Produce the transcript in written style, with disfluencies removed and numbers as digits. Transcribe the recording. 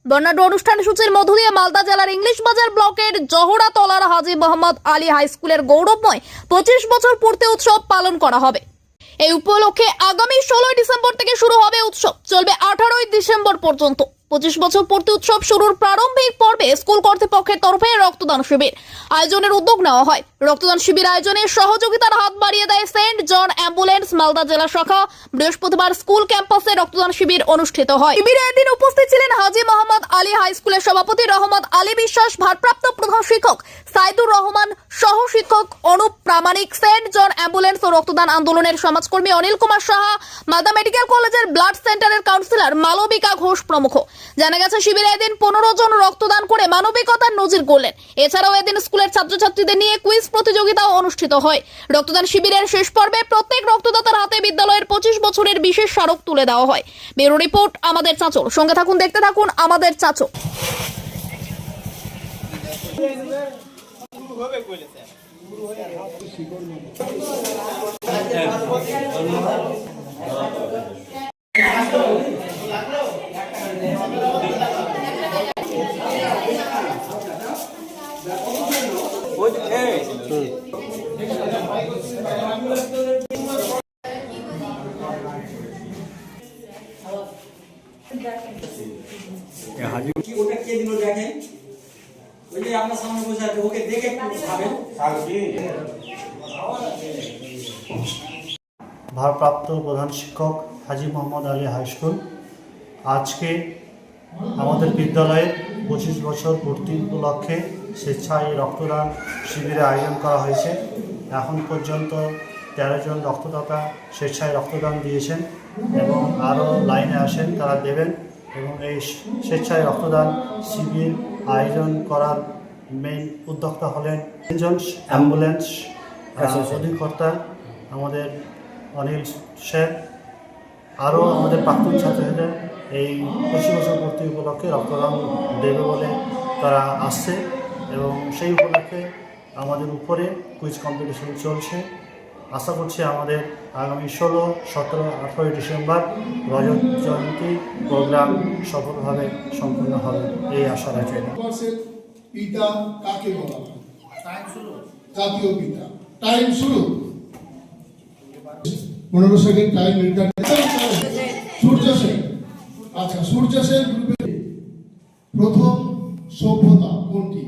বর্ণাঢ্য অনুষ্ঠান সূচির মধ্য দিয়ে মালদা জেলার ইংলিশ বাজার ব্লকের জহড়াতলার হাজী মোহাম্মদ আলী হাই স্কুলের গৌরবময় 25 বছর পূর্তি উৎসব পালন করা হবে। এই উপলক্ষে আগামী 16 ডিসেম্বর থেকে শুরু হবে উৎসব, চলবে 18 ডিসেম্বর পর্যন্ত। 25 বছর পূর্তি উৎসব শুরুর প্রারম্ভিক পর্বে স্কুল কর্তৃপক্ষের তরফে রক্তদান শিবির আয়োজনের উদ্যোগ নেওয়া হয়। রক্তদান শিবির আয়োজনে সহযোগিতার হাত বাড়িয়ে দেয় সেন্ট জন অ্যাম্বুলেন্স মালদা জেলা শাখা। বৃহস্পতিবার স্কুল ক্যাম্পাসে রক্তদান শিবির অনুষ্ঠিত হয়। শিবিরে এদিন উপস্থিত ছিলেন হাজী মোহাম্মদ আলী হাই স্কুলের সভাপতি রহমত আলী বিশ্বাস, ভারপ্রাপ্ত প্রধান শিক্ষক সাইদুর রহমান, সহ শিক্ষক অনুপ প্রামাণিক, সেন্ট জন অ্যাম্বুলেন্স ও রক্তদান আন্দোলনের সমাজকর্মী অনিল কুমার সাহা, মালদা মেডিকেল কলেজের ব্লাড সেন্টারের কাউন্সিলর মালবিকা ঘোষ প্রমুখ। জানা গেছে শিবিরে এদিন 15 জন রক্তদান করে মানবিকতার নজির গড়লেন। এছাড়াও এদিন স্কুলের ছাত্রছাত্রীদের নিয়ে কুইজ প্রতিযোগিতাও অনুষ্ঠিত হয়। রক্তদান শিবিরের শেষ পর্বে প্রত্যেক রক্তদাতার হাতে বিদ্যালয়ের 25 বছরের বিশেষ স্মারক তুলে দেওয়া হয়। ব্যুরো রিপোর্ট আমাদের চাঁচল। সঙ্গে থাকুন, দেখতে থাকুন আমাদের চাঁচল। ওটা কে দিল দেখেন, ওই যে আপনার সামনে বসে আছে, ওকে দেখে একটু ভাবেন। ভারপ্রাপ্ত প্রধান শিক্ষক হাজী মোহাম্মদ আলী হাই স্কুল, আজকে আমাদের বিদ্যালয়ের 25 বছর পূর্তি উপলক্ষে স্বেচ্ছায় রক্তদান শিবিরের আয়োজন করা হয়েছে। এখন পর্যন্ত 13 জন রক্তদাতা স্বেচ্ছায় রক্তদান দিয়েছেন এবং আরও লাইনে আসেন, তারা দেবেন। এবং এই স্বেচ্ছায় রক্তদান শিবির আয়োজন করার মেইন উদ্যোক্তা হলেন জন অ্যাম্বুলেন্স অধিকর্তা আমাদের অনিল স্যার। আরও আমাদের প্রাক্তন ছাত্রছাত্রীরা এই 25 বছর পূর্তি উপলক্ষে রক্তদান দেবে বলে তারা আসছে এবং সেই উপলক্ষে আমাদের উপরে কুইজ কম্পিটিশন চলছে। আশা করছি আমাদের আগামী 16, 17, 18 ডিসেম্বর রজত জয়ন্তী প্রোগ্রাম সফলভাবে সম্পূর্ণ হবে, এই আশা রাখি। পিতা কাকে বলা হয়? জাতীয় পিতা। টাইম শুরু। 15 সেকেন্ড টাইম নির্ধারিত। সূর্য সেন। আচ্ছা, সূর্য সেন গ্রুপের প্রথম সভ্যতা কোনটি?